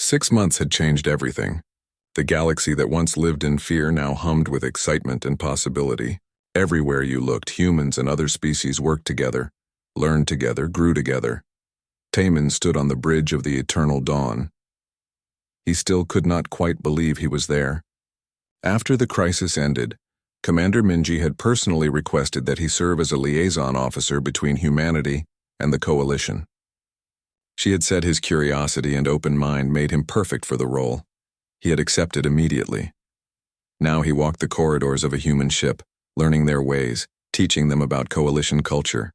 6 months had changed everything. The galaxy that once lived in fear now hummed with excitement and possibility. Everywhere you looked, humans and other species worked together, learned together, grew together. Taman stood on the bridge of the eternal dawn. He still could not quite believe he was there. After the crisis ended, Commander Minji had personally requested that he serve as a liaison officer between humanity and the Coalition. She had said his curiosity and open mind made him perfect for the role. He had accepted immediately. Now he walked the corridors of a human ship, learning their ways, teaching them about Coalition culture.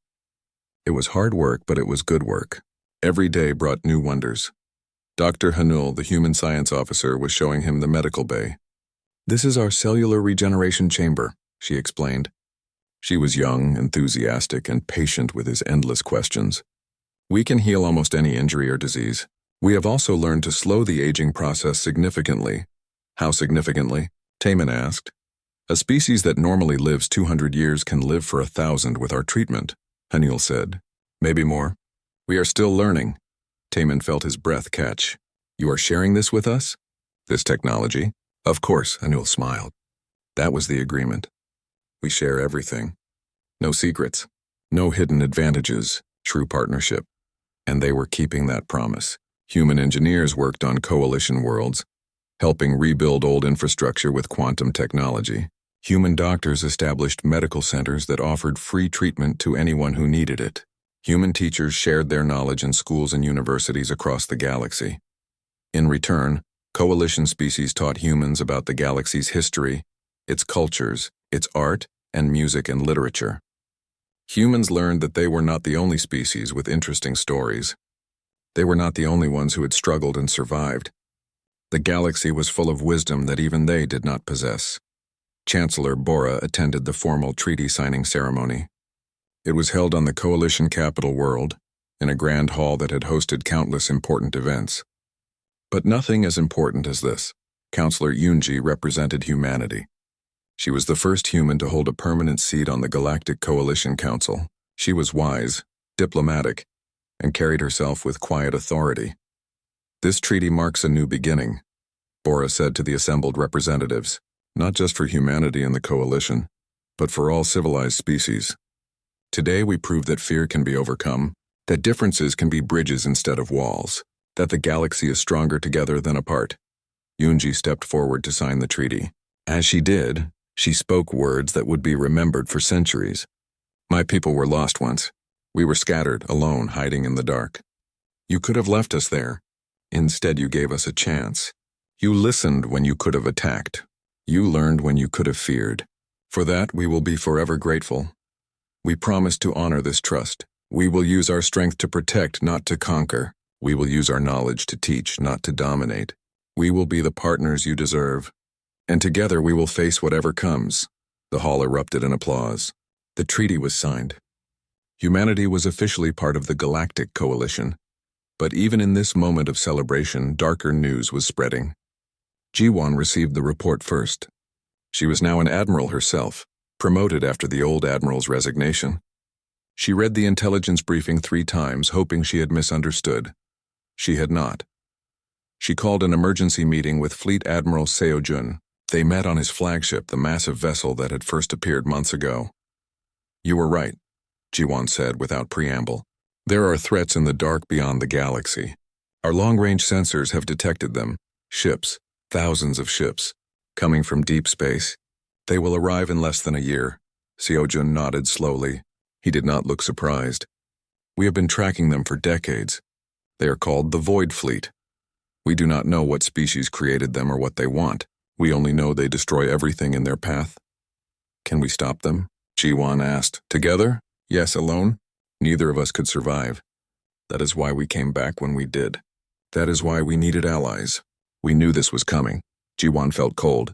It was hard work, but it was good work. Every day brought new wonders. Dr. Hanul, the human science officer, was showing him the medical bay. "This is our cellular regeneration chamber," she explained. She was young, enthusiastic, and patient with his endless questions. "We can heal almost any injury or disease. We have also learned to slow the aging process significantly." "How significantly?" Taman asked. "A species that normally lives 200 years can live for 1,000 with our treatment," Hanul said. "Maybe more. We are still learning." Taman felt his breath catch. "You are sharing this with us? This technology?" "Of course," Hanul smiled. "That was the agreement. We share everything. No secrets, no hidden advantages, true partnership." And they were keeping that promise. Human engineers worked on Coalition worlds, helping rebuild old infrastructure with quantum technology. Human doctors established medical centers that offered free treatment to anyone who needed it. Human teachers shared their knowledge in schools and universities across the galaxy. In return, Coalition species taught humans about the galaxy's history, its cultures, its art, and music and literature. Humans learned that they were not the only species with interesting stories. They were not the only ones who had struggled and survived. The galaxy was full of wisdom that even they did not possess. Chancellor Bora attended the formal treaty signing ceremony. It was held on the Coalition capital world, in a grand hall that had hosted countless important events. But nothing as important as this. Counselor Yunji represented humanity. She was the first human to hold a permanent seat on the Galactic Coalition Council. She was wise, diplomatic, and carried herself with quiet authority. "This treaty marks a new beginning," Bora said to the assembled representatives, "not just for humanity and the Coalition, but for all civilized species. Today we prove that fear can be overcome, that differences can be bridges instead of walls, that the galaxy is stronger together than apart." Yunji stepped forward to sign the treaty. As she did, she spoke words that would be remembered for centuries. "My people were lost once. We were scattered, alone, hiding in the dark. You could have left us there. Instead, you gave us a chance. You listened when you could have attacked. You learned when you could have feared. For that, we will be forever grateful. We promise to honor this trust. We will use our strength to protect, not to conquer. We will use our knowledge to teach, not to dominate. We will be the partners you deserve. And together we will face whatever comes." The hall erupted in applause. The treaty was signed. Humanity was officially part of the Galactic Coalition. But even in this moment of celebration, darker news was spreading. Jiwon received the report first. She was now an admiral herself, promoted after the old admiral's resignation. She read the intelligence briefing 3 times, hoping she had misunderstood. She had not. She called an emergency meeting with Fleet Admiral Seo-jun. They met on his flagship, the massive vessel that had first appeared months ago. "You were right," Jiwon said without preamble. "There are threats in the dark beyond the galaxy. Our long-range sensors have detected them. Ships, thousands of ships, coming from deep space. They will arrive in less than a year." Seo-jun nodded slowly. He did not look surprised. "We have been tracking them for decades. They are called the Void Fleet. We do not know what species created them or what they want. We only know they destroy everything in their path." "Can we stop them?" Jiwon asked. "Together? Yes, alone? Neither of us could survive. That is why we came back when we did. That is why we needed allies. We knew this was coming." Jiwon felt cold.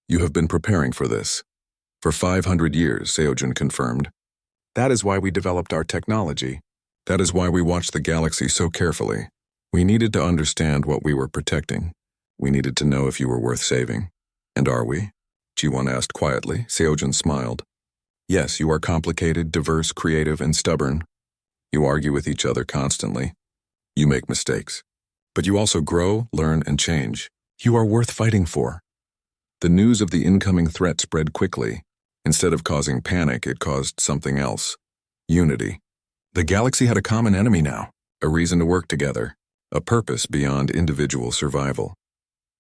"You have been preparing for this." "For 500 years, Seo-jun confirmed. "That is why we developed our technology. That is why we watched the galaxy so carefully. We needed to understand what we were protecting. We needed to know if you were worth saving." "And are we?" Jiwon asked quietly. Seo-jun smiled. "Yes, you are complicated, diverse, creative, and stubborn. You argue with each other constantly. You make mistakes. But you also grow, learn, and change. You are worth fighting for. The news of the incoming threat spread quickly. Instead of causing panic, it caused something else. Unity. The galaxy had a common enemy now, a reason to work together, a purpose beyond individual survival.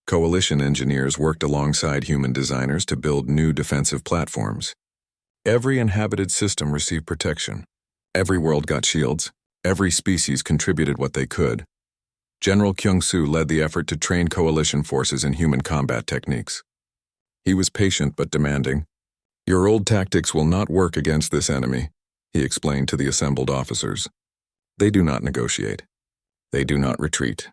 Coalition engineers worked alongside human designers to build new defensive platforms. Every inhabited system received protection. Every world got shields. Every species contributed what they could. General Kyung-soo led the effort to train coalition forces in human combat techniques. He was patient but demanding. "Your old tactics will not work against this enemy," he explained to the assembled officers. "They do not negotiate. They do not retreat.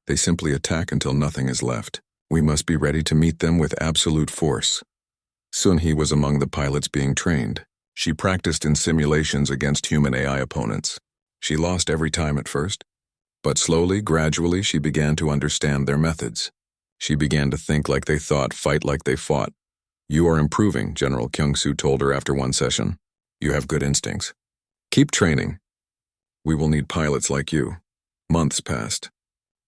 They simply attack until nothing is left. We must be ready to meet them with absolute force." Sun-hee was among the pilots being trained. She practiced in simulations against human AI opponents. She lost every time at first, but slowly, gradually, she began to understand their methods. She began to think like they thought, fight like they fought. "You are improving," General Kyung-soo told her after one session. "You have good instincts. Keep training. We will need pilots like you." Months passed.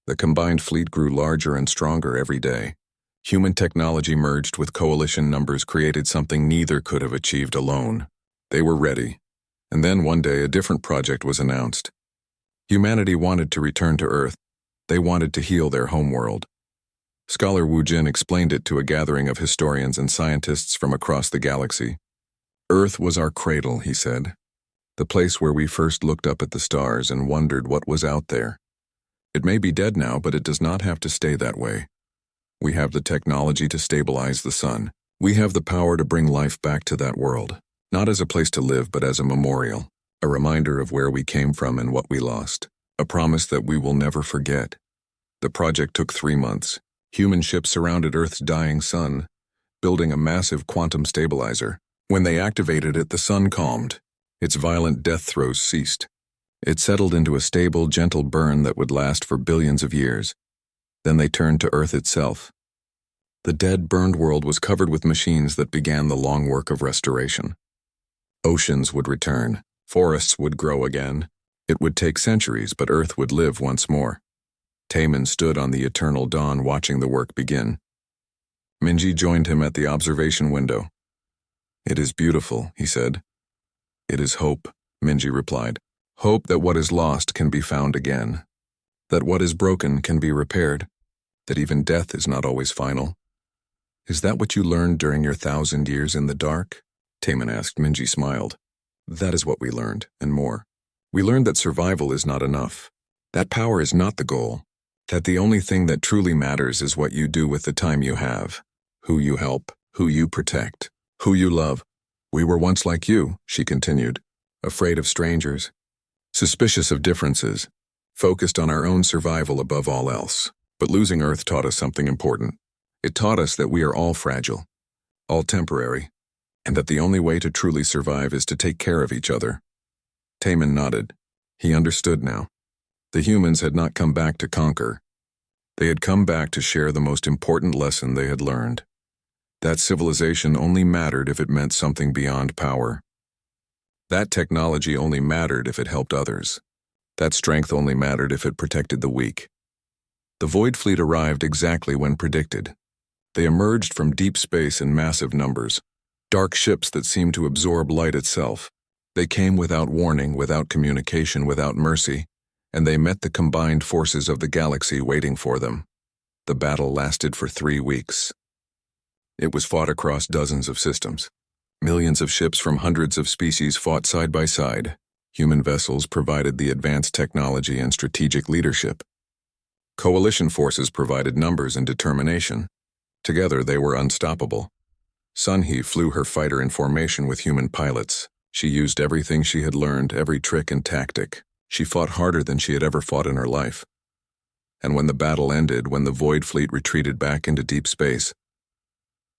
The combined fleet grew larger and stronger every day. Human technology merged with coalition numbers created something neither could have achieved alone. They were ready. And then one day a different project was announced. Humanity wanted to return to Earth. They wanted to heal their homeworld. Scholar Wu Jin explained it to a gathering of historians and scientists from across the galaxy. "Earth was our cradle," he said. "The place where we first looked up at the stars and wondered what was out there. It may be dead now, but it does not have to stay that way. We have the technology to stabilize the sun. We have the power to bring life back to that world, not as a place to live, but as a memorial, a reminder of where we came from and what we lost, a promise that we will never forget." The project took 3 months. Human ships surrounded Earth's dying sun, building a massive quantum stabilizer. When they activated it, the sun calmed. Its violent death throes ceased. It settled into a stable, gentle burn that would last for billions of years. Then they turned to Earth itself. The dead, burned world was covered with machines that began the long work of restoration. Oceans would return. Forests would grow again. It would take centuries, but Earth would live once more. Taemin stood on the eternal dawn watching the work begin. Minji joined him at the observation window. "It is beautiful," he said. "It is hope," Minji replied. "Hope that what is lost can be found again. That what is broken can be repaired. That even death is not always final." "Is that what you learned during your 1,000 years in the dark?" Taemin asked. Minji smiled. "That is what we learned, and more. We learned that survival is not enough. That power is not the goal. That the only thing that truly matters is what you do with the time you have. Who you help, who you protect, who you love. We were once like you," she continued, "afraid of strangers, suspicious of differences, focused on our own survival above all else. But losing Earth taught us something important. It taught us that we are all fragile, all temporary, and that the only way to truly survive is to take care of each other." Taemin nodded. He understood now. The humans had not come back to conquer. They had come back to share the most important lesson they had learned. That civilization only mattered if it meant something beyond power. That technology only mattered if it helped others. That strength only mattered if it protected the weak. The Void Fleet arrived exactly when predicted. They emerged from deep space in massive numbers, dark ships that seemed to absorb light itself. They came without warning, without communication, without mercy, and they met the combined forces of the galaxy waiting for them. The battle lasted for 3 weeks. It was fought across dozens of systems. Millions of ships from hundreds of species fought side by side. Human vessels provided the advanced technology and strategic leadership. Coalition forces provided numbers and determination. Together they were unstoppable. Sun-hee flew her fighter in formation with human pilots. She used everything she had learned, every trick and tactic. She fought harder than she had ever fought in her life. And when the battle ended, when the Void Fleet retreated back into deep space,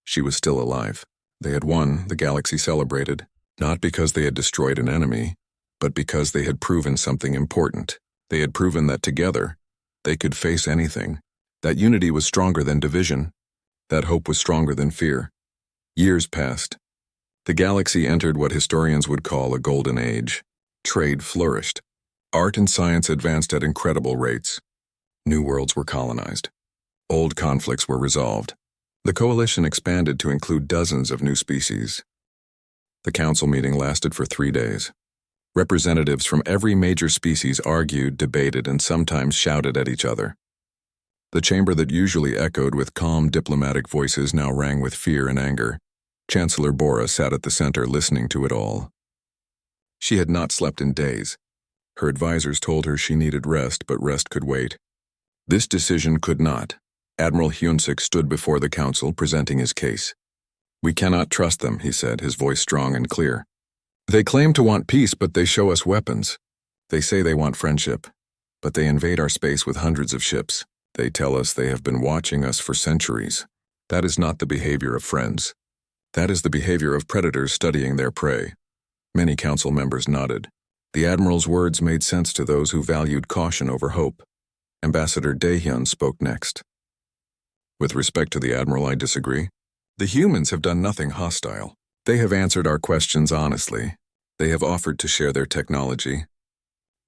she was still alive. They had won, the galaxy celebrated, not because they had destroyed an enemy, but because they had proven something important. They had proven that together, they could face anything. That unity was stronger than division. That hope was stronger than fear. Years passed. The galaxy entered what historians would call a golden age. Trade flourished. Art and science advanced at incredible rates. New worlds were colonized. Old conflicts were resolved. The coalition expanded to include dozens of new species. The council meeting lasted for 3 days. Representatives from every major species argued, debated, and sometimes shouted at each other. The chamber that usually echoed with calm diplomatic voices now rang with fear and anger. Chancellor Bora sat at the center listening to it all. She had not slept in days. Her advisors told her she needed rest, but rest could wait. This decision could not. Admiral Hyunsik stood before the council, presenting his case. "We cannot trust them," he said, his voice strong and clear. "They claim to want peace, but they show us weapons. They say they want friendship, but they invade our space with hundreds of ships. They tell us they have been watching us for centuries. That is not the behavior of friends. That is the behavior of predators studying their prey." Many council members nodded. The admiral's words made sense to those who valued caution over hope. Ambassador Daehyun spoke next. "With respect to the admiral, I disagree. The humans have done nothing hostile. They have answered our questions honestly. They have offered to share their technology.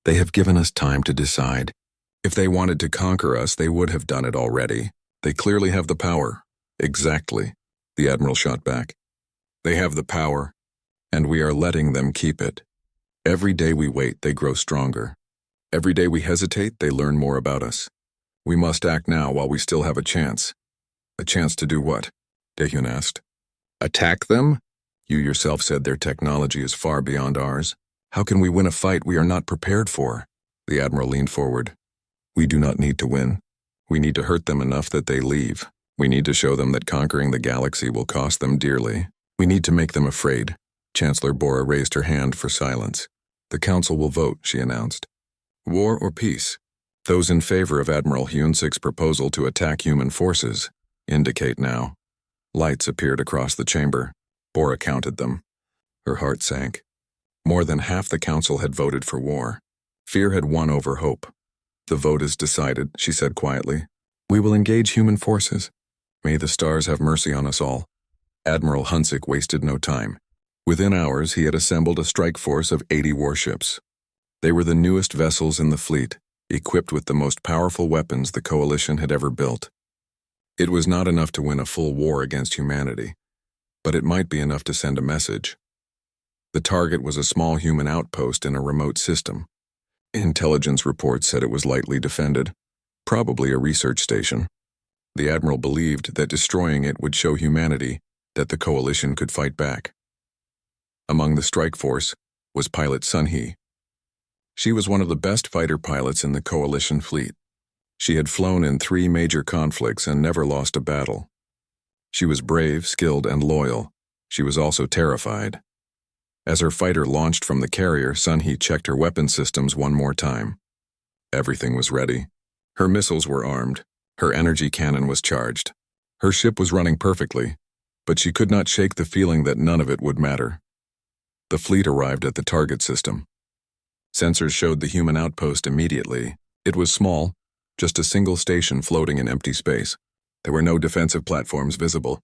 They have given us time to decide. If they wanted to conquer us, they would have done it already. They clearly have the power." "Exactly," the admiral shot back. "They have the power, and we are letting them keep it. Every day we wait, they grow stronger. Every day we hesitate, they learn more about us. We must act now while we still have a chance." "A chance to do what?" Daehyun asked. "Attack them? You yourself said their technology is far beyond ours. How can we win a fight we are not prepared for?" The admiral leaned forward. "We do not need to win. We need to hurt them enough that they leave. We need to show them that conquering the galaxy will cost them dearly. We need to make them afraid." Chancellor Bora raised her hand for silence. "The council will vote," she announced. "War or peace? Those in favor of Admiral Hyunsik's proposal to attack human forces indicate now." Lights appeared across the chamber. Bora counted them. Her heart sank. More than half the council had voted for war. Fear had won over hope. "The vote is decided," she said quietly. "We will engage human forces. May the stars have mercy on us all." Admiral Hyunsik wasted no time. Within hours, he had assembled a strike force of 80 warships. They were the newest vessels in the fleet, equipped with the most powerful weapons the coalition had ever built. It was not enough to win a full war against humanity, but it might be enough to send a message. The target was a small human outpost in a remote system. Intelligence reports said it was lightly defended, probably a research station. The admiral believed that destroying it would show humanity that the coalition could fight back. Among the strike force was pilot Sun-hee. She was one of the best fighter pilots in the coalition fleet. She had flown in 3 major conflicts and never lost a battle. She was brave, skilled, and loyal. She was also terrified. As her fighter launched from the carrier, Sun-hee checked her weapon systems one more time. Everything was ready. Her missiles were armed. Her energy cannon was charged. Her ship was running perfectly, but she could not shake the feeling that none of it would matter. The fleet arrived at the target system. Sensors showed the human outpost immediately. It was small, just a single station floating in empty space. There were no defensive platforms visible,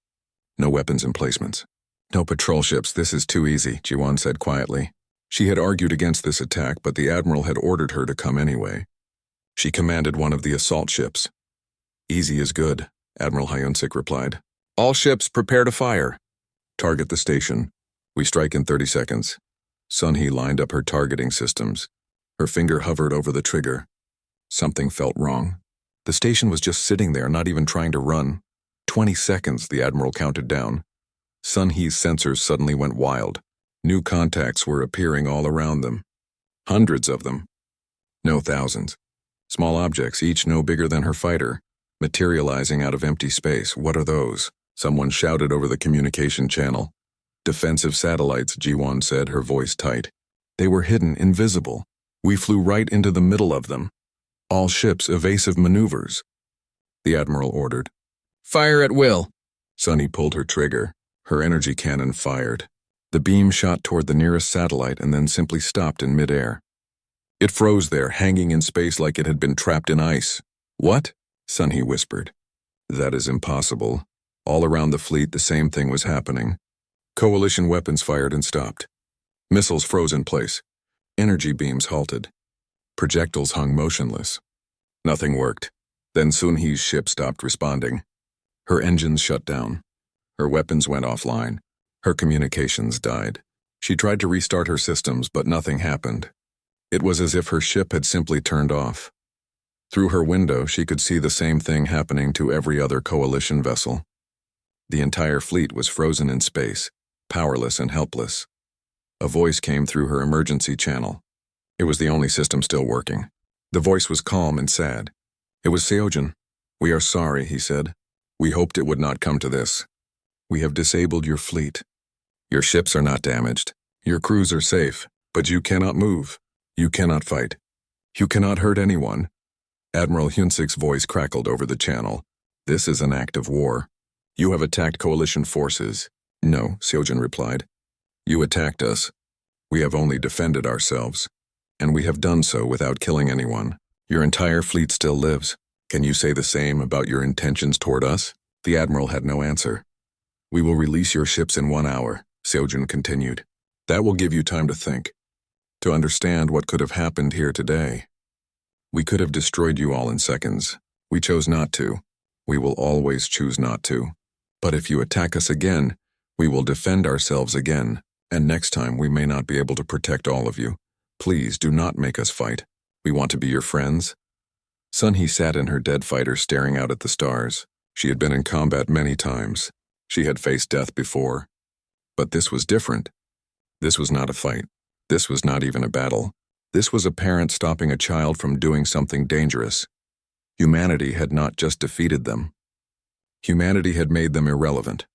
no weapons emplacements. "No patrol ships, this is too easy," Ji-won said quietly. She had argued against this attack, but the admiral had ordered her to come anyway. She commanded one of the assault ships. "Easy is good," Admiral Hyunsik replied. "All ships prepare to fire. Target the station. We strike in 30 seconds. Sun-hee lined up her targeting systems. Her finger hovered over the trigger. Something felt wrong. The station was just sitting there, not even trying to run. 20 seconds, the admiral counted down. Sun-hee's sensors suddenly went wild. New contacts were appearing all around them. Hundreds of them. No, thousands. Small objects, each no bigger than her fighter, materializing out of empty space. "What are those?" Someone shouted over the communication channel. "Defensive satellites," Ji-won said, her voice tight. "They were hidden, invisible. We flew right into the middle of them. All ships, evasive maneuvers." The admiral ordered. "Fire at will." Sun-hee pulled her trigger. Her energy cannon fired. The beam shot toward the nearest satellite and then simply stopped in midair. It froze there, hanging in space like it had been trapped in ice. "What?" Sun-hee whispered. "That is impossible." All around the fleet, the same thing was happening. Coalition weapons fired and stopped. Missiles froze in place. Energy beams halted. Projectiles hung motionless. Nothing worked. Then Sun Hee's ship stopped responding. Her engines shut down. Her weapons went offline. Her communications died. She tried to restart her systems, but nothing happened. It was as if her ship had simply turned off. Through her window, she could see the same thing happening to every other coalition vessel. The entire fleet was frozen in space, powerless and helpless. A voice came through her emergency channel. It was the only system still working. The voice was calm and sad. It was Seojin. "We are sorry," he said. "We hoped it would not come to this. We have disabled your fleet. Your ships are not damaged. Your crews are safe, but you cannot move. You cannot fight. You cannot hurt anyone." Admiral Hyunsik's voice crackled over the channel. "This is an act of war. You have attacked coalition forces." "No," Seojin replied. "You attacked us. We have only defended ourselves. And we have done so without killing anyone. Your entire fleet still lives. Can you say the same about your intentions toward us?" The Admiral had no answer. "We will release your ships in 1 hour," Seojin continued. "That will give you time to think, to understand what could have happened here today. We could have destroyed you all in seconds. We chose not to. We will always choose not to. But if you attack us again, we will defend ourselves again, and next time we may not be able to protect all of you. Please do not make us fight. We want to be your friends." Sun Hee sat in her dead fighter staring out at the stars. She had been in combat many times. She had faced death before. But this was different. This was not a fight. This was not even a battle. This was a parent stopping a child from doing something dangerous. Humanity had not just defeated them. Humanity had made them irrelevant.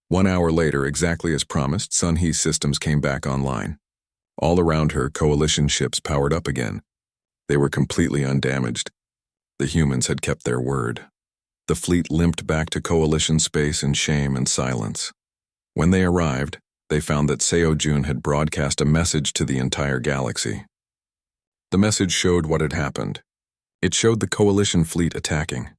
1 hour later, exactly as promised, Sun Hee's systems came back online. All around her, coalition ships powered up again. They were completely undamaged. The humans had kept their word. The fleet limped back to coalition space in shame and silence. When they arrived, they found that Seojun had broadcast a message to the entire galaxy. The message showed what had happened. It showed the coalition fleet attacking.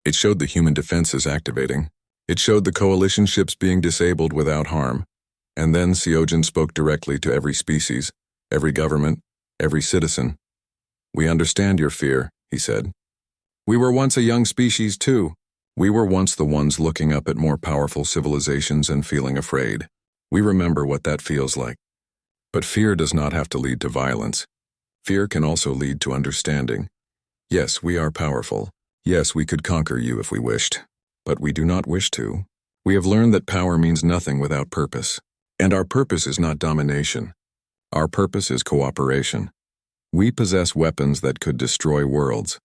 It showed the human defenses activating. It showed the coalition ships being disabled without harm. And then Seojin spoke directly to every species, every government, every citizen. "We understand your fear," he said. "We were once a young species too. We were once the ones looking up at more powerful civilizations and feeling afraid. We remember what that feels like. But fear does not have to lead to violence. Fear can also lead to understanding. Yes, we are powerful. Yes, we could conquer you if we wished. But we do not wish to. We have learned that power means nothing without purpose. And our purpose is not domination. Our purpose is cooperation. We possess weapons that could destroy worlds.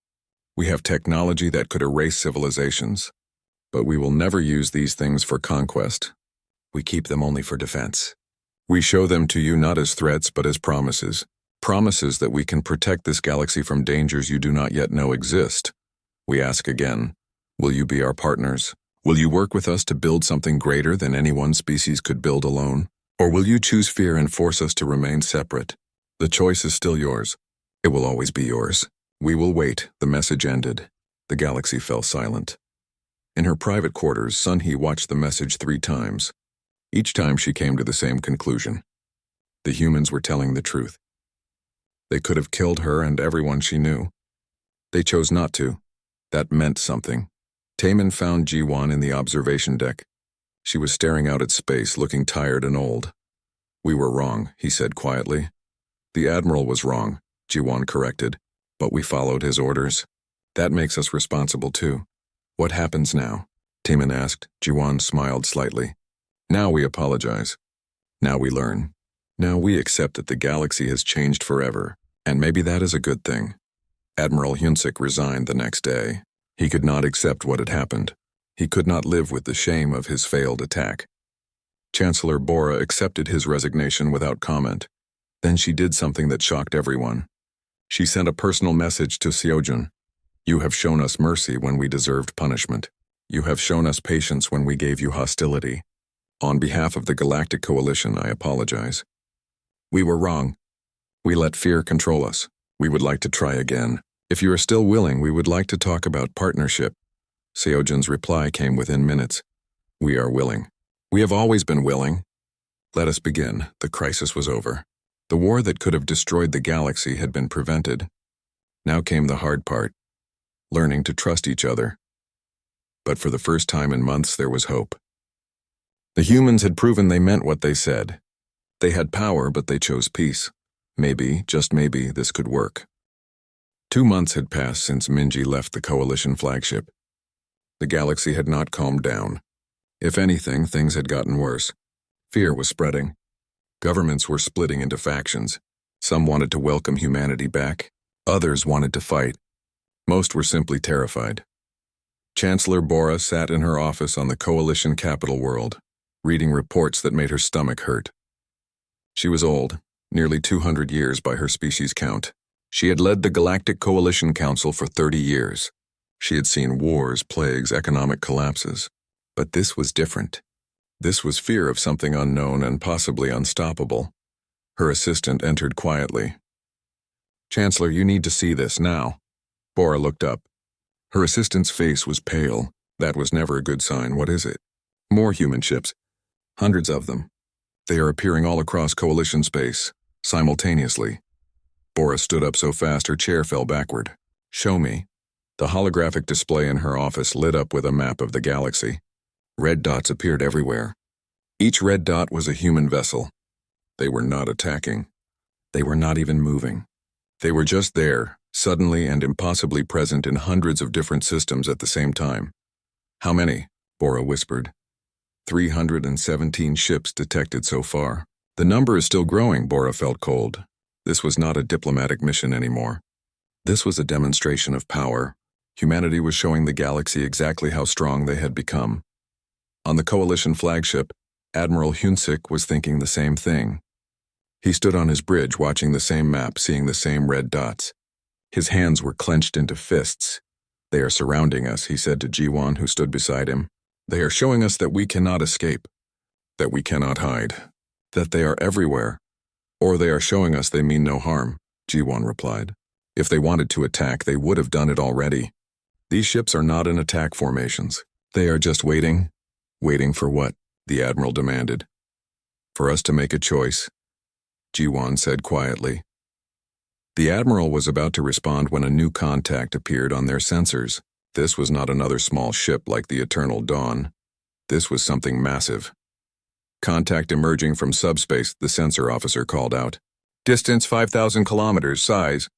We have technology that could erase civilizations. But we will never use these things for conquest. We keep them only for defense. We show them to you not as threats but as promises. Promises that we can protect this galaxy from dangers you do not yet know exist. We ask again, will you be our partners? Will you work with us to build something greater than any one species could build alone? Or will you choose fear and force us to remain separate? The choice is still yours. It will always be yours. We will wait. The message ended. The galaxy fell silent. In her private quarters, Sun Hee watched the message 3 times. Each time she came to the same conclusion. The humans were telling the truth. They could have killed her and everyone she knew. They chose not to. That meant something. Taemin found Ji-won in the observation deck. She was staring out at space, looking tired and old. "We were wrong," he said quietly. "The Admiral was wrong," Ji-won corrected, "but we followed his orders. That makes us responsible too." "What happens now?" Taemin asked. Ji-won smiled slightly. "Now we apologize. Now we learn. Now we accept that the galaxy has changed forever, and maybe that is a good thing." Admiral Hyunsik resigned the next day. He could not accept what had happened. He could not live with the shame of his failed attack. Chancellor Bora accepted his resignation without comment. Then she did something that shocked everyone. She sent a personal message to Seojun. "You have shown us mercy when we deserved punishment. You have shown us patience when we gave you hostility. On behalf of the Galactic Coalition, I apologize. We were wrong. We let fear control us. We would like to try again. If you are still willing, we would like to talk about partnership." Seojun's reply came within minutes. "We are willing. We have always been willing. Let us begin." The crisis was over. The war that could have destroyed the galaxy had been prevented. Now came the hard part. learning to trust each other. But for the first time in months, there was hope. The humans had proven they meant what they said. They had power, but they chose peace. Maybe, just maybe, this could work. 2 months had passed since Minji left the Coalition flagship. The galaxy had not calmed down. If anything, things had gotten worse. Fear was spreading. Governments were splitting into factions. Some wanted to welcome humanity back. Others wanted to fight. Most were simply terrified. Chancellor Bora sat in her office on the Coalition capital world, reading reports that made her stomach hurt. She was old, nearly 200 years by her species count. She had led the Galactic Coalition Council for 30 years. She had seen wars, plagues, economic collapses. But this was different. This was fear of something unknown and possibly unstoppable. Her assistant entered quietly. "Chancellor, you need to see this now." Bora looked up. Her assistant's face was pale. That was never a good sign. "What is it?" "More human ships. Hundreds of them. They are appearing all across Coalition space, simultaneously." Bora stood up so fast her chair fell backward. "Show me." The holographic display in her office lit up with a map of the galaxy. Red dots appeared everywhere. Each red dot was a human vessel. They were not attacking. They were not even moving. They were just there, suddenly and impossibly present in hundreds of different systems at the same time. "How many?" Bora whispered. 317 ships detected so far. The number is still growing. Bora felt cold. This was not a diplomatic mission anymore. This was a demonstration of power. Humanity was showing the galaxy exactly how strong they had become. On the Coalition flagship, Admiral Hunsik was thinking the same thing. He stood on his bridge watching the same map, seeing the same red dots. His hands were clenched into fists. "They are surrounding us," he said to Jiwon, who stood beside him. "They are showing us that we cannot escape, that we cannot hide, that they are everywhere. Or they are showing us they mean no harm," Jiwon replied. "If they wanted to attack, they would have done it already. These ships are not in attack formations. They are just waiting." "Waiting for what?" the Admiral demanded. "For us to make a choice," Jiwon said quietly. The Admiral was about to respond when a new contact appeared on their sensors. This was not another small ship like the Eternal Dawn. This was something massive. "Contact emerging from subspace," the sensor officer called out. "Distance 5,000 kilometers, size."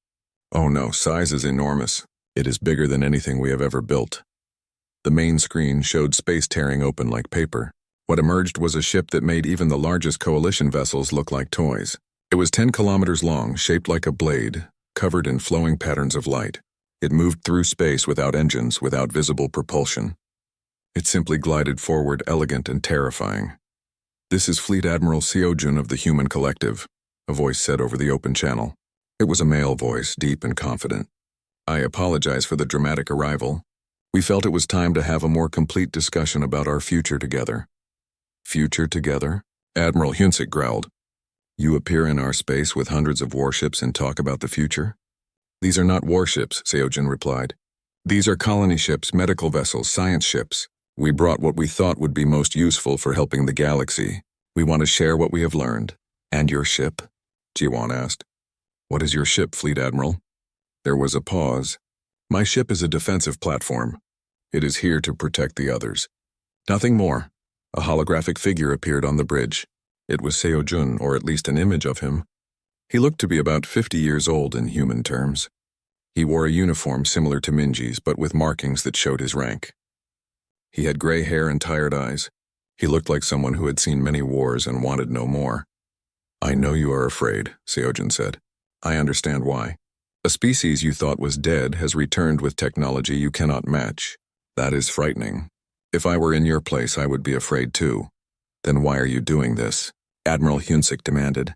"Oh no, size is enormous. It is bigger than anything we have ever built." The main screen showed space tearing open like paper. What emerged was a ship that made even the largest Coalition vessels look like toys. It was 10 kilometers long, shaped like a blade, covered in flowing patterns of light. It moved through space without engines, without visible propulsion. It simply glided forward, elegant and terrifying. "This is Fleet Admiral Seojun of the Human Collective," a voice said over the open channel. It was a male voice, deep and confident. "I apologize for the dramatic arrival. We felt it was time to have a more complete discussion about our future together." "Future together?" Admiral Hunsik growled. "You appear in our space with hundreds of warships and talk about the future?" "These are not warships," Seojun replied. "These are colony ships, medical vessels, science ships. We brought what we thought would be most useful for helping the galaxy. We want to share what we have learned." "And your ship?" Jiwon asked. "What is your ship, Fleet Admiral?" There was a pause. "My ship is a defensive platform. It is here to protect the others." "Nothing more." A holographic figure appeared on the bridge. It was Seojun, or at least an image of him. He looked to be about 50 years old in human terms. He wore a uniform similar to Minji's, but with markings that showed his rank. He had gray hair and tired eyes. He looked like someone who had seen many wars and wanted no more. "I know you are afraid," Seojun said. "I understand why. A species you thought was dead has returned with technology you cannot match. That is frightening. If I were in your place, I would be afraid too." "Then why are you doing this?" Admiral Hunsik demanded.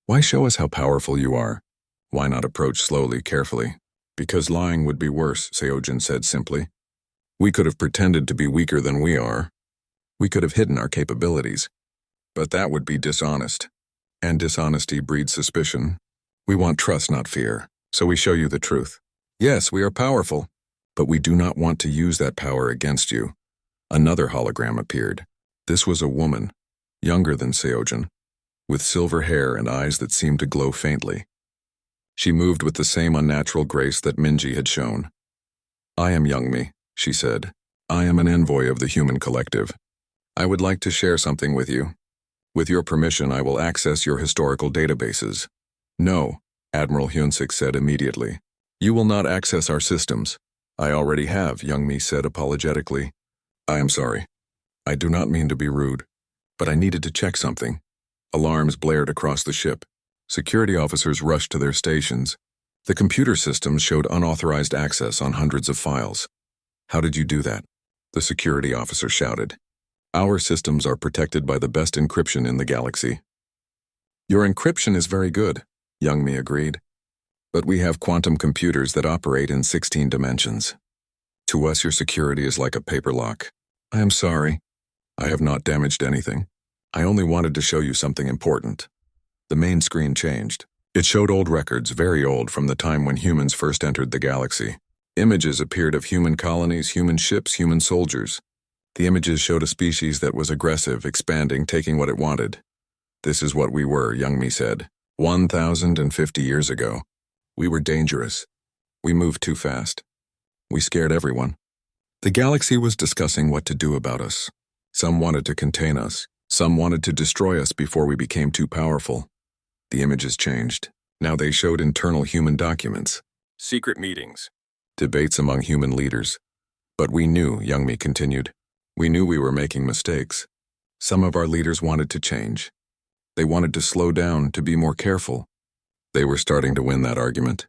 "Why show us how powerful you are? Why not approach slowly, carefully?" "Because lying would be worse," Seojun said simply. "We could have pretended to be weaker than we are. We could have hidden our capabilities. But that would be dishonest. And dishonesty breeds suspicion. We want trust, not fear. So we show you the truth. Yes, we are powerful, but we do not want to use that power against you." Another hologram appeared. This was a woman, younger than Seojun, with silver hair and eyes that seemed to glow faintly. She moved with the same unnatural grace that Minji had shown. I am Youngmi, she said. I am an envoy of the human collective. I would like to share something with you. With your permission, I will access your historical databases. No, Admiral Hyunsik said immediately. You will not access our systems. I already have, Youngmi said apologetically. I am sorry. I do not mean to be rude, but I needed to check something. Alarms blared across the ship. Security officers rushed to their stations. The computer systems showed unauthorized access on hundreds of files. How did you do that? The security officer shouted. Our systems are protected by the best encryption in the galaxy. Your encryption is very good, Youngmi agreed. But we have quantum computers that operate in 16 dimensions. To us, your security is like a paper lock. I am sorry. I have not damaged anything. I only wanted to show you something important. The main screen changed. It showed old records, very old, from the time when humans first entered the galaxy. Images appeared of human colonies, human ships, human soldiers. The images showed a species that was aggressive, expanding, taking what it wanted. This is what we were, Youngmi said. 1,050 years ago. We were dangerous. We moved too fast. We scared everyone. The galaxy was discussing what to do about us. Some wanted to contain us. Some wanted to destroy us before we became too powerful. The images changed. Now they showed internal human documents. Secret meetings. Debates among human leaders. But we knew, Youngmi continued. We knew we were making mistakes. Some of our leaders wanted to change. They wanted to slow down, to be more careful. They were starting to win that argument.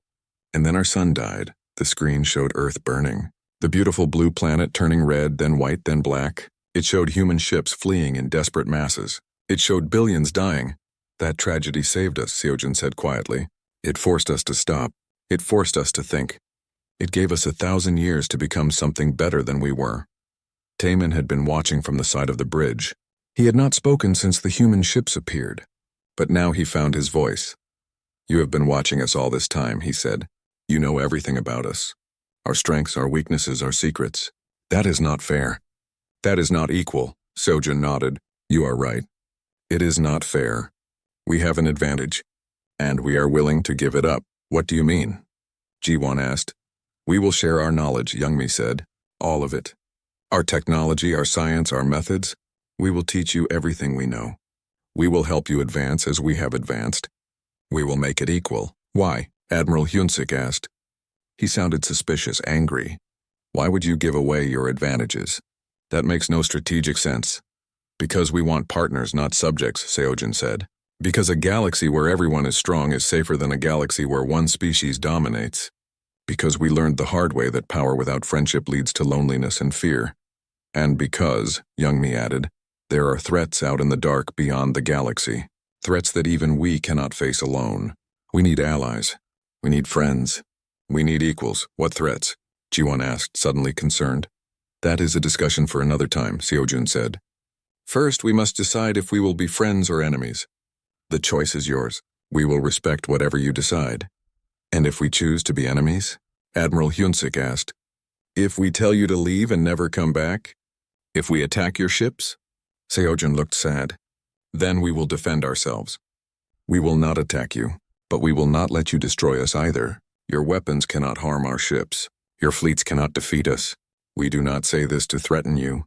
And then our sun died. The screen showed Earth burning. The beautiful blue planet turning red, then white, then black. It showed human ships fleeing in desperate masses. It showed billions dying. That tragedy saved us, Seojin said quietly. It forced us to stop. It forced us to think. It gave us 1,000 years to become something better than we were. Taemin had been watching from the side of the bridge. He had not spoken since the human ships appeared. But now he found his voice. You have been watching us all this time, he said. You know everything about us. Our strengths, our weaknesses, our secrets. That is not fair. That is not equal, Seojin nodded. You are right. It is not fair. We have an advantage, and we are willing to give it up. What do you mean? Jiwon asked. We will share our knowledge, Youngmi said. All of it. Our technology, our science, our methods. We will teach you everything we know. We will help you advance as we have advanced. We will make it equal. Why? Admiral Hyunsik asked. He sounded suspicious, angry. Why would you give away your advantages? That makes no strategic sense. Because we want partners, not subjects, Seojin said. Because a galaxy where everyone is strong is safer than a galaxy where one species dominates. Because we learned the hard way that power without friendship leads to loneliness and fear. And because, Youngmi added, there are threats out in the dark beyond the galaxy. Threats that even we cannot face alone. We need allies. We need friends. We need equals. What threats? Jiwon asked, suddenly concerned. That is a discussion for another time, Seojun said. First, we must decide if we will be friends or enemies. The choice is yours. We will respect whatever you decide. And if we choose to be enemies? Admiral Hyunsik asked. If we tell you to leave and never come back? If we attack your ships? Seojun looked sad. Then we will defend ourselves. We will not attack you, but we will not let you destroy us either. Your weapons cannot harm our ships. Your fleets cannot defeat us. We do not say this to threaten you.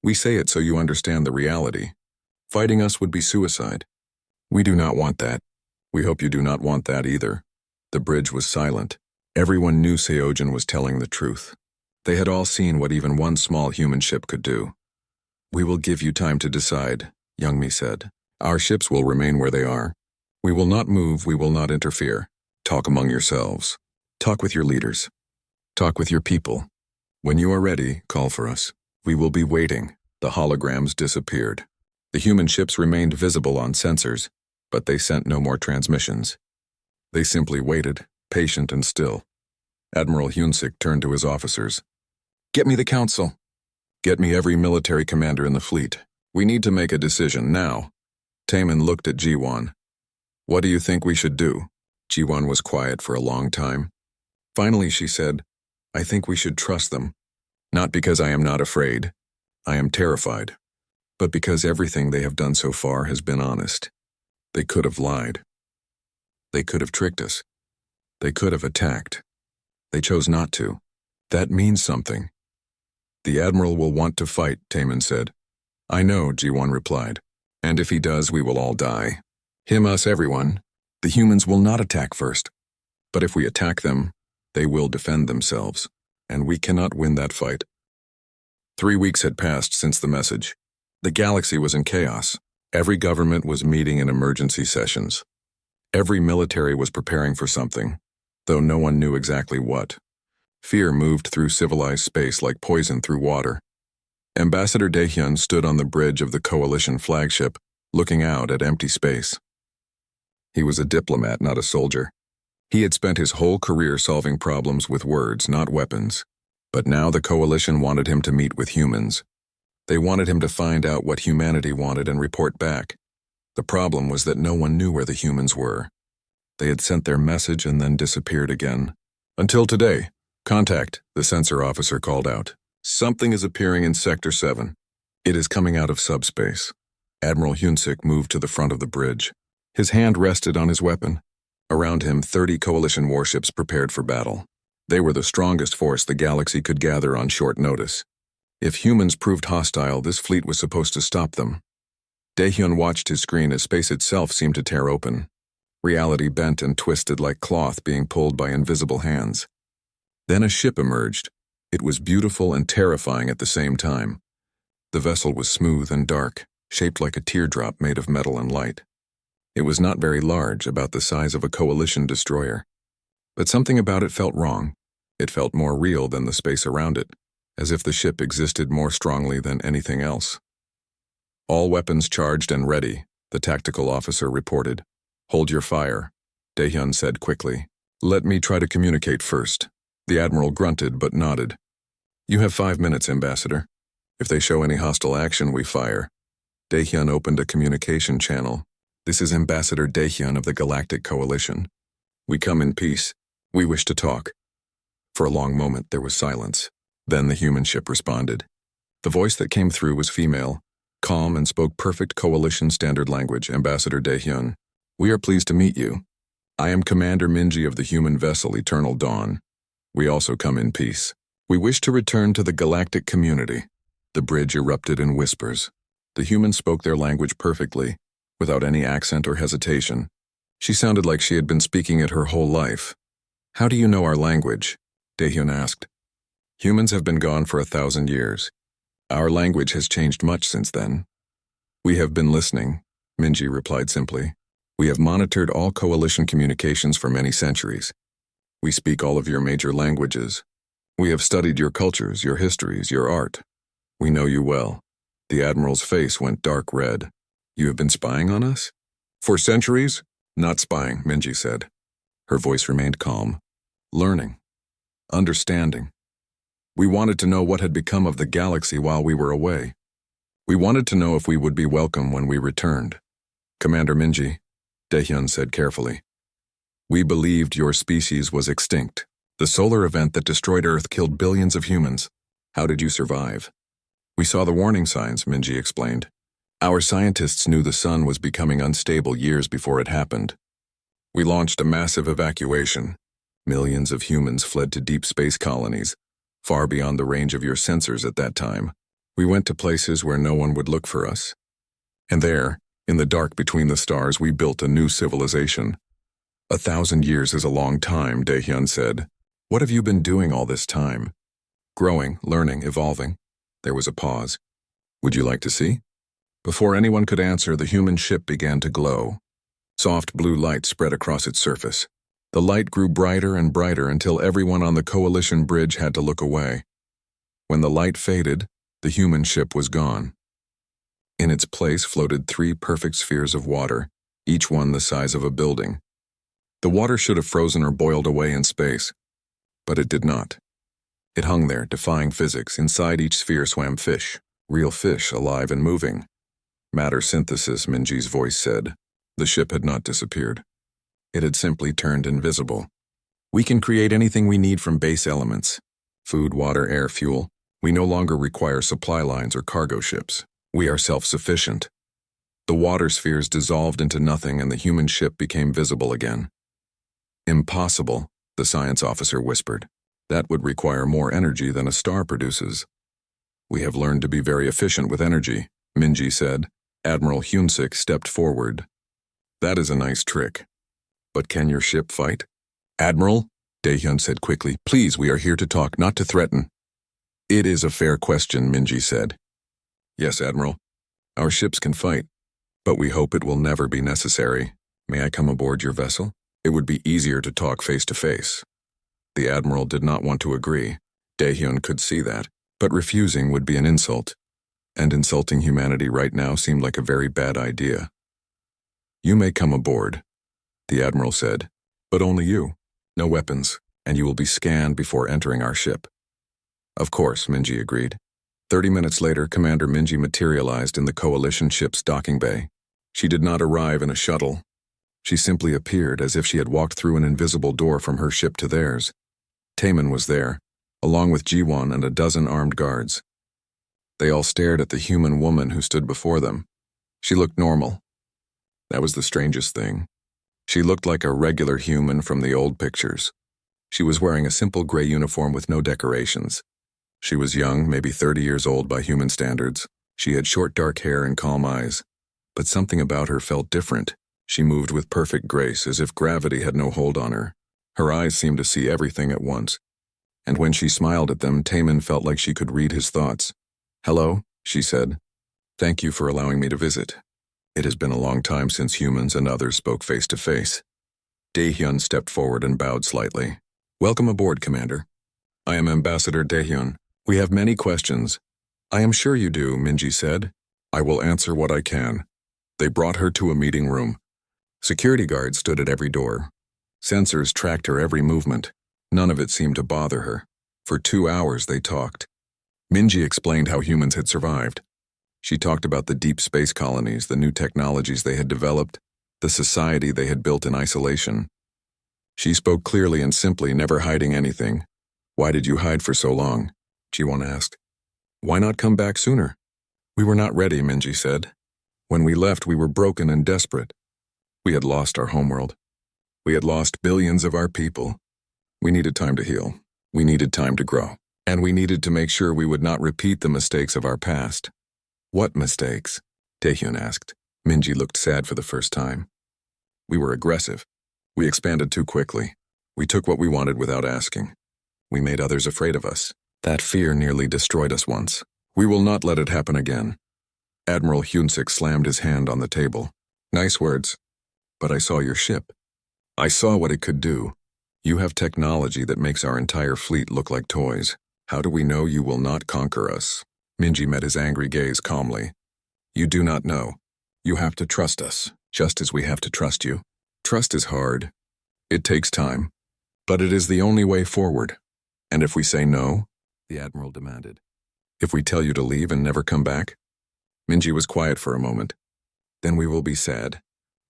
We say it so you understand the reality. Fighting us would be suicide. We do not want that. We hope you do not want that either. The bridge was silent. Everyone knew Seojin was telling the truth. They had all seen what even one small human ship could do. We will give you time to decide, Youngmi said. Our ships will remain where they are. We will not move, we will not interfere. Talk among yourselves. Talk with your leaders. Talk with your people. When you are ready, call for us. We will be waiting. The holograms disappeared. The human ships remained visible on sensors, but they sent no more transmissions. They simply waited, patient and still. Admiral Hyunsik turned to his officers. Get me the council. Get me every military commander in the fleet. We need to make a decision now. Taemin looked at Jiwon. What do you think we should do? Jiwon was quiet for a long time. Finally, she said, I think we should trust them. Not because I am not afraid. I am terrified. But because everything they have done so far has been honest. They could have lied. They could have tricked us. They could have attacked. They chose not to. That means something. The Admiral will want to fight, Taman said. I know, G1 replied. And if he does, we will all die. Him, us, everyone. The humans will not attack first. But if we attack them, they will defend themselves. And we cannot win that fight. 3 weeks had passed since the message. The galaxy was in chaos. Every government was meeting in emergency sessions. Every military was preparing for something, though no one knew exactly what. Fear moved through civilized space like poison through water. Ambassador Daehyun stood on the bridge of the Coalition flagship, looking out at empty space. He was a diplomat, not a soldier. He had spent his whole career solving problems with words, not weapons. But now the Coalition wanted him to meet with humans. They wanted him to find out what humanity wanted and report back. The problem was that no one knew where the humans were. They had sent their message and then disappeared again. Until today. Contact, the sensor officer called out. Something is appearing in Sector 7. It is coming out of subspace. Admiral Hyunsik moved to the front of the bridge. His hand rested on his weapon. Around him, 30 Coalition warships prepared for battle. They were the strongest force the galaxy could gather on short notice. If humans proved hostile, this fleet was supposed to stop them. Daehyun watched his screen as space itself seemed to tear open. Reality bent and twisted like cloth being pulled by invisible hands. Then a ship emerged. It was beautiful and terrifying at the same time. The vessel was smooth and dark, shaped like a teardrop made of metal and light. It was not very large, about the size of a Coalition destroyer. But something about it felt wrong. It felt more real than the space around it, as if the ship existed more strongly than anything else. All weapons charged and ready, the tactical officer reported. Hold your fire, Daehyun said quickly. Let me try to communicate first. The Admiral grunted but nodded. You have 5 minutes, Ambassador. If they show any hostile action, we fire. Daehyun opened a communication channel. This is Ambassador Daehyun of the Galactic Coalition. We come in peace. We wish to talk. For a long moment, there was silence. Then the human ship responded. The voice that came through was female, calm and spoke perfect Coalition standard language. Ambassador Daehyun, we are pleased to meet you. I am Commander Minji of the human vessel Eternal Dawn. We also come in peace. We wish to return to the galactic community. The bridge erupted in whispers. The humans spoke their language perfectly, without any accent or hesitation. She sounded like she had been speaking it her whole life. How do you know our language? Daehyun asked. Humans have been gone for 1,000 years. Our language has changed much since then. We have been listening, Minji replied simply. We have monitored all Coalition communications for many centuries. We speak all of your major languages. We have studied your cultures, your histories, your art. We know you well. The Admiral's face went dark red. You have been spying on us? For centuries? Not spying, Minji said. Her voice remained calm. Learning. Understanding. We wanted to know what had become of the galaxy while we were away. We wanted to know if we would be welcome when we returned. Commander Minji, Daehyun said carefully. We believed your species was extinct. The solar event that destroyed Earth killed billions of humans. How did you survive? We saw the warning signs, Minji explained. Our scientists knew the sun was becoming unstable years before it happened. We launched a massive evacuation. Millions of humans fled to deep space colonies, far beyond the range of your sensors at that time. We went to places where no one would look for us. And there, in the dark between the stars, we built a new civilization. 1,000 years is a long time, Daehyun said. What have you been doing all this time? Growing, learning, evolving. There was a pause. Would you like to see? Before anyone could answer, the human ship began to glow. Soft blue light spread across its surface. The light grew brighter and brighter until everyone on the Coalition bridge had to look away. When the light faded, the human ship was gone. In its place floated 3 perfect spheres of water, each one the size of a building. The water should have frozen or boiled away in space, but it did not. It hung there, defying physics. Inside each sphere swam fish, real fish, alive and moving. Matter synthesis, Minji's voice said. The ship had not disappeared. It had simply turned invisible. We can create anything we need from base elements. Food, water, air, fuel. We no longer require supply lines or cargo ships. We are self-sufficient. The water spheres dissolved into nothing and the human ship became visible again. Impossible, the science officer whispered. That would require more energy than a star produces. We have learned to be very efficient with energy, Minji said. Admiral Hyunsik stepped forward. That is a nice trick. But can your ship fight? Admiral, Daehyun said quickly, please, we are here to talk, not to threaten. It is a fair question, Minji said. Yes, Admiral. Our ships can fight, but we hope it will never be necessary. May I come aboard your vessel? It would be easier to talk face to face. The Admiral did not want to agree. Daehyun could see that, but refusing would be an insult, and insulting humanity right now seemed like a very bad idea. You may come aboard, the Admiral said, but only you. No weapons, and you will be scanned before entering our ship. Of course, Minji agreed. 30 minutes later, Commander Minji materialized in the Coalition ship's docking bay. She did not arrive in a shuttle. She simply appeared as if she had walked through an invisible door from her ship to theirs. Taemin was there, along with Jiwon and a dozen armed guards. They all stared at the human woman who stood before them. She looked normal. That was the strangest thing. She looked like a regular human from the old pictures. She was wearing a simple gray uniform with no decorations. She was young, maybe 30 years old by human standards. She had short dark hair and calm eyes. But something about her felt different. She moved with perfect grace, as if gravity had no hold on her. Her eyes seemed to see everything at once. And when she smiled at them, Taemin felt like she could read his thoughts. Hello, she said. Thank you for allowing me to visit. It has been a long time since humans and others spoke face to face. Daehyun stepped forward and bowed slightly. Welcome aboard, Commander. I am Ambassador Daehyun. We have many questions. I am sure you do, Minji said. I will answer what I can. They brought her to a meeting room. Security guards stood at every door. Sensors tracked her every movement. None of it seemed to bother her. For 2 hours they talked. Minji explained how humans had survived. She talked about the deep space colonies, the new technologies they had developed, the society they had built in isolation. She spoke clearly and simply, never hiding anything. Why did you hide for so long? Jiwon asked. Why not come back sooner? We were not ready, Minji said. When we left, we were broken and desperate. We had lost our homeworld. We had lost billions of our people. We needed time to heal. We needed time to grow. And we needed to make sure we would not repeat the mistakes of our past. What mistakes? Taehyun asked. Minji looked sad for the first time. We were aggressive. We expanded too quickly. We took what we wanted without asking. We made others afraid of us. That fear nearly destroyed us once. We will not let it happen again. Admiral Hyunsik slammed his hand on the table. Nice words. But I saw your ship. I saw what it could do. You have technology that makes our entire fleet look like toys. How do we know you will not conquer us? Minji met his angry gaze calmly. You do not know. You have to trust us, just as we have to trust you. Trust is hard. It takes time. But it is the only way forward. And if we say no? The Admiral demanded. If we tell you to leave and never come back? Minji was quiet for a moment. Then we will be sad.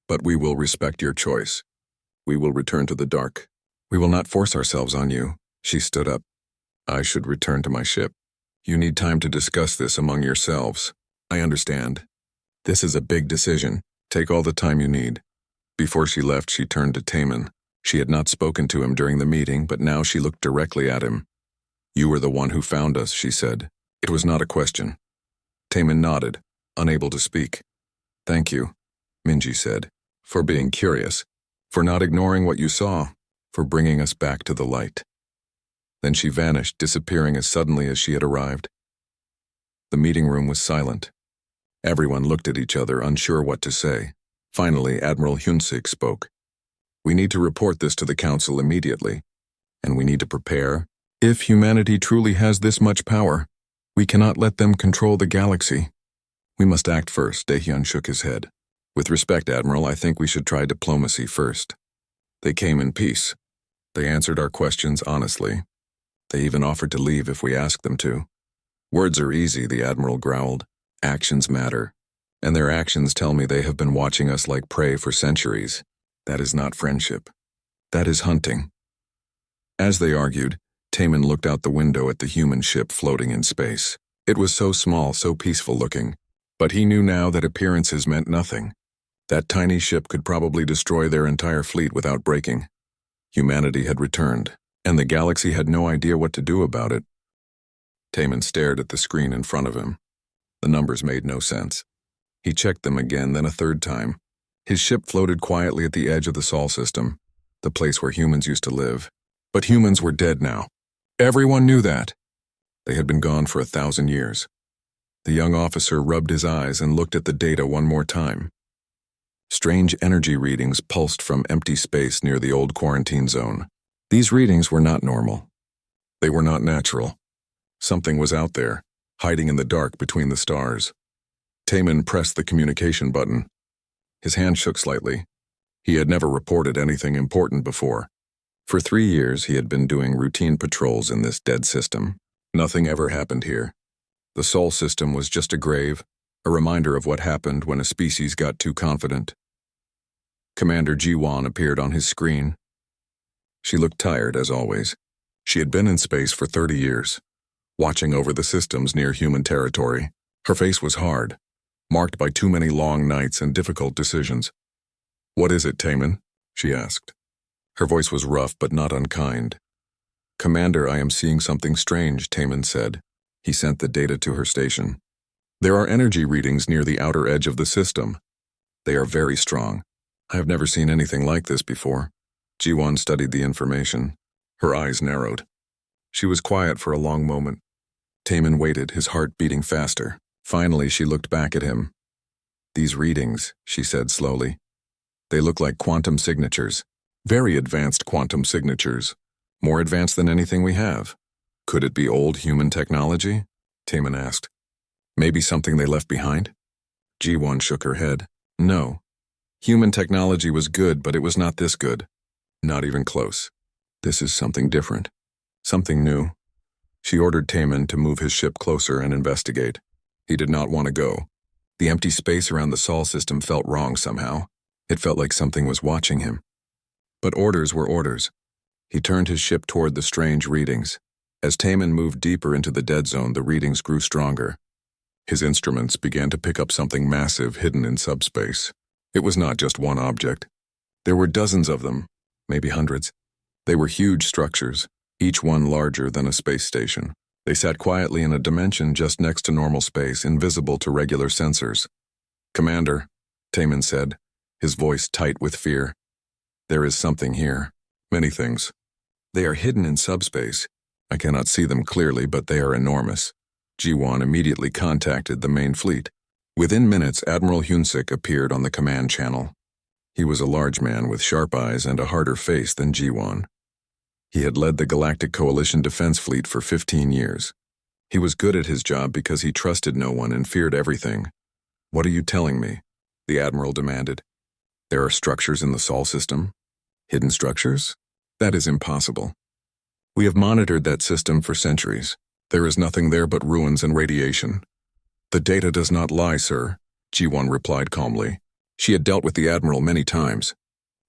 But we will respect your choice. We will return to the dark. We will not force ourselves on you. She stood up. I should return to my ship. You need time to discuss this among yourselves. I understand. This is a big decision. Take all the time you need. Before she left, she turned to Taemin. She had not spoken to him during the meeting, but now she looked directly at him. You were the one who found us, she said. It was not a question. Taemin nodded, unable to speak. Thank you, Minji said, for being curious, for not ignoring what you saw, for bringing us back to the light. Then she vanished, disappearing as suddenly as she had arrived. The meeting room was silent. Everyone looked at each other, unsure what to say. Finally, Admiral Hyunsik spoke. We need to report this to the Council immediately, and we need to prepare. If humanity truly has this much power, we cannot let them control the galaxy. We must act first, Daehyun shook his head. With respect, Admiral, I think we should try diplomacy first. They came in peace. They answered our questions honestly. They even offered to leave if we asked them to. Words are easy, the Admiral growled. Actions matter. And their actions tell me they have been watching us like prey for centuries. That is not friendship. That is hunting. As they argued, Taemin looked out the window at the human ship floating in space. It was so small, so peaceful looking. But he knew now that appearances meant nothing. That tiny ship could probably destroy their entire fleet without breaking. Humanity had returned, and the galaxy had no idea what to do about it. Taman stared at the screen in front of him. The numbers made no sense. He checked them again, then a third time. His ship floated quietly at the edge of the Sol system, the place where humans used to live. But humans were dead now. Everyone knew that. They had been gone for 1,000 years. The young officer rubbed his eyes and looked at the data one more time. Strange energy readings pulsed from empty space near the old quarantine zone. These readings were not normal. They were not natural. Something was out there, hiding in the dark between the stars. Taman pressed the communication button. His hand shook slightly. He had never reported anything important before. For 3 years, he had been doing routine patrols in this dead system. Nothing ever happened here. The Sol system was just a grave, a reminder of what happened when a species got too confident. Commander Ji-Won appeared on his screen. She looked tired, as always. She had been in space for 30 years, watching over the systems near human territory. Her face was hard, marked by too many long nights and difficult decisions. "What is it, Taman?" she asked. Her voice was rough but not unkind. "Commander, I am seeing something strange," Taman said. He sent the data to her station. "There are energy readings near the outer edge of the system. They are very strong. I have never seen anything like this before." Ji-Won studied the information. Her eyes narrowed. She was quiet for a long moment. Taman waited, his heart beating faster. Finally, she looked back at him. "These readings," she said slowly. "They look like quantum signatures. Very advanced quantum signatures. More advanced than anything we have. Could it be old human technology?" Taman asked. "Maybe something they left behind?" Ji-Won shook her head. "No. Human technology was good, but it was not this good. Not even close. This is something different. Something new." She ordered Taman to move his ship closer and investigate. He did not want to go. The empty space around the Sol system felt wrong somehow. It felt like something was watching him. But orders were orders. He turned his ship toward the strange readings. As Taman moved deeper into the dead zone, the readings grew stronger. His instruments began to pick up something massive hidden in subspace. It was not just one object. There were dozens of them, maybe hundreds. They were huge structures, each one larger than a space station. They sat quietly in a dimension just next to normal space, invisible to regular sensors. "Commander," Taman said, his voice tight with fear. "There is something here. Many things. They are hidden in subspace. I cannot see them clearly, but they are enormous." Ji-Won immediately contacted the main fleet. Within minutes, Admiral Hyunsik appeared on the command channel. He was a large man with sharp eyes and a harder face than Ji-Won. He had led the Galactic Coalition Defense Fleet for 15 years. He was good at his job because he trusted no one and feared everything. "What are you telling me?" the Admiral demanded. "There are structures in the Sol system? Hidden structures? That is impossible. We have monitored that system for centuries. There is nothing there but ruins and radiation." "The data does not lie, sir," Ji-Won replied calmly. She had dealt with the Admiral many times.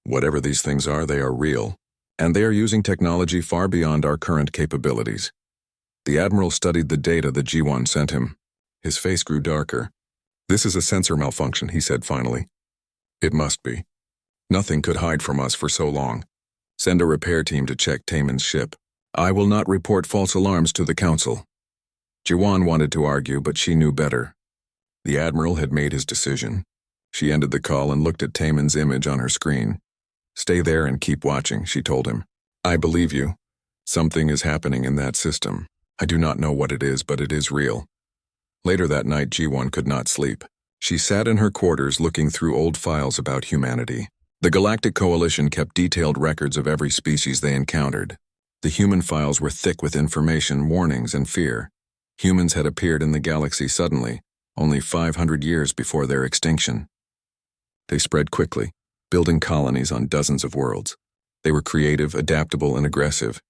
"Whatever these things are, they are real, and they are using technology far beyond our current capabilities." The Admiral studied the data that Ji-Won sent him. His face grew darker. "This is a sensor malfunction," he said finally. "It must be. Nothing could hide from us for so long. Send a repair team to check Taman's ship. I will not report false alarms to the Council." Ji-Won wanted to argue, but she knew better. The Admiral had made his decision. She ended the call and looked at Taman's image on her screen. "Stay there and keep watching," she told him. "I believe you. Something is happening in that system. I do not know what it is, but it is real." Later that night, Ji-Won could not sleep. She sat in her quarters looking through old files about humanity. The Galactic Coalition kept detailed records of every species they encountered. The human files were thick with information, warnings, and fear. Humans had appeared in the galaxy suddenly, only 500 years before their extinction. They spread quickly, building colonies on dozens of worlds. They were creative, adaptable, and aggressive.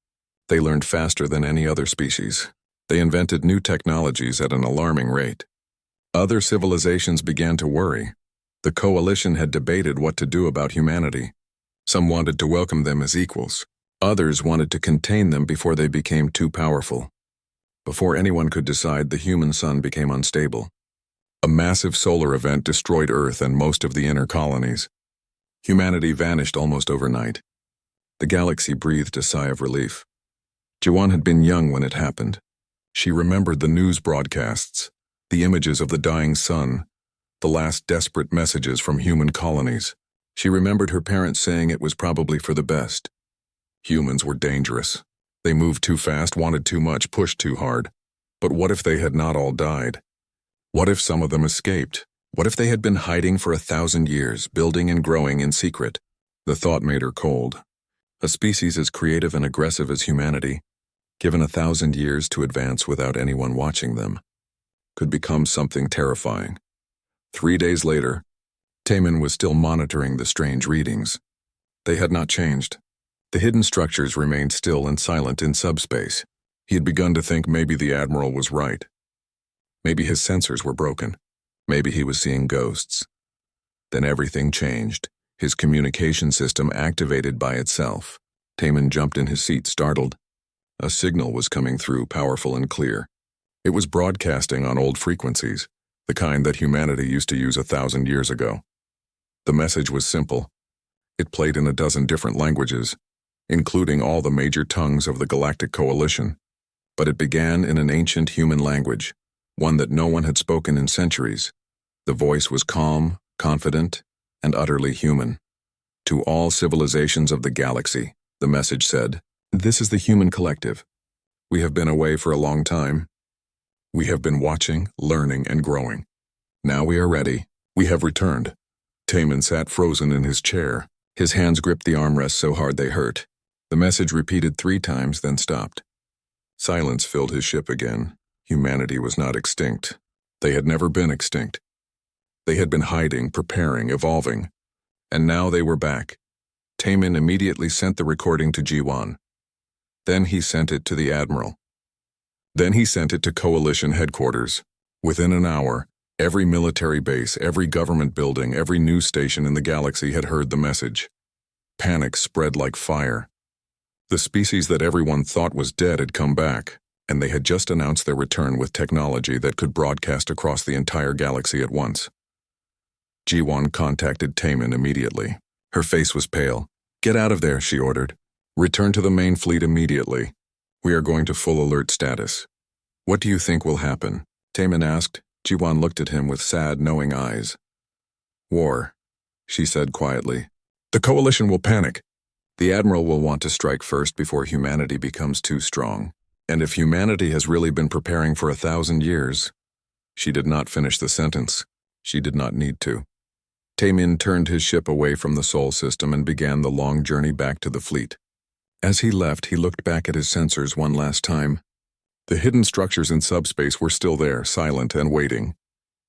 They learned faster than any other species. They invented new technologies at an alarming rate. Other civilizations began to worry. The coalition had debated what to do about humanity. Some wanted to welcome them as equals. Others wanted to contain them before they became too powerful. Before anyone could decide, the human sun became unstable. A massive solar event destroyed Earth and most of the inner colonies. Humanity vanished almost overnight. The galaxy breathed a sigh of relief. Jiwan had been young when it happened. She remembered the news broadcasts, the images of the dying sun, the last desperate messages from human colonies. She remembered her parents saying it was probably for the best. Humans were dangerous. They moved too fast, wanted too much, pushed too hard. But what if they had not all died? What if some of them escaped? What if they had been hiding for 1,000 years, building and growing in secret? The thought made her cold. A species as creative and aggressive as humanity, given 1,000 years to advance without anyone watching them, could become something terrifying. 3 days later, Taemin was still monitoring the strange readings. They had not changed. The hidden structures remained still and silent in subspace. He had begun to think maybe the Admiral was right. Maybe his sensors were broken. Maybe he was seeing ghosts. Then everything changed. His communication system activated by itself. Taemin jumped in his seat, startled. A signal was coming through, powerful and clear. It was broadcasting on old frequencies, the kind that humanity used to use 1,000 years ago. The message was simple. It played in 12 different languages, including all the major tongues of the Galactic Coalition. But it began in an ancient human language, one that no one had spoken in centuries. The voice was calm, confident, and utterly human. To all civilizations of the galaxy, the message said, "This is the human collective. We have been away for a long time. We have been watching, learning, and growing. Now we are ready. We have returned." Taemin sat frozen in his chair. His hands gripped the armrest so hard they hurt. The message repeated 3 times, then stopped. Silence filled his ship again. Humanity was not extinct. They had never been extinct. They had been hiding, preparing, evolving. And now they were back. Taemin immediately sent the recording to Jiwan. Then he sent it to the Admiral. Then he sent it to Coalition headquarters. Within an hour, every military base, every government building, every news station in the galaxy had heard the message. Panic spread like fire. The species that everyone thought was dead had come back, and they had just announced their return with technology that could broadcast across the entire galaxy at once. Jiwan contacted Taemin immediately. Her face was pale. "Get out of there," she ordered. "Return to the main fleet immediately. We are going to full alert status." "What do you think will happen?" Taemin asked. Jiwan looked at him with sad, knowing eyes. "War," she said quietly. "The Coalition will panic. The Admiral will want to strike first before humanity becomes too strong. And if humanity has really been preparing for 1,000 years..." She did not finish the sentence. She did not need to. Taemin turned his ship away from the Sol system and began the long journey back to the fleet. As he left, he looked back at his sensors one last time. The hidden structures in subspace were still there, silent and waiting.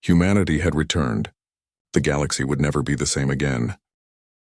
Humanity had returned. The galaxy would never be the same again.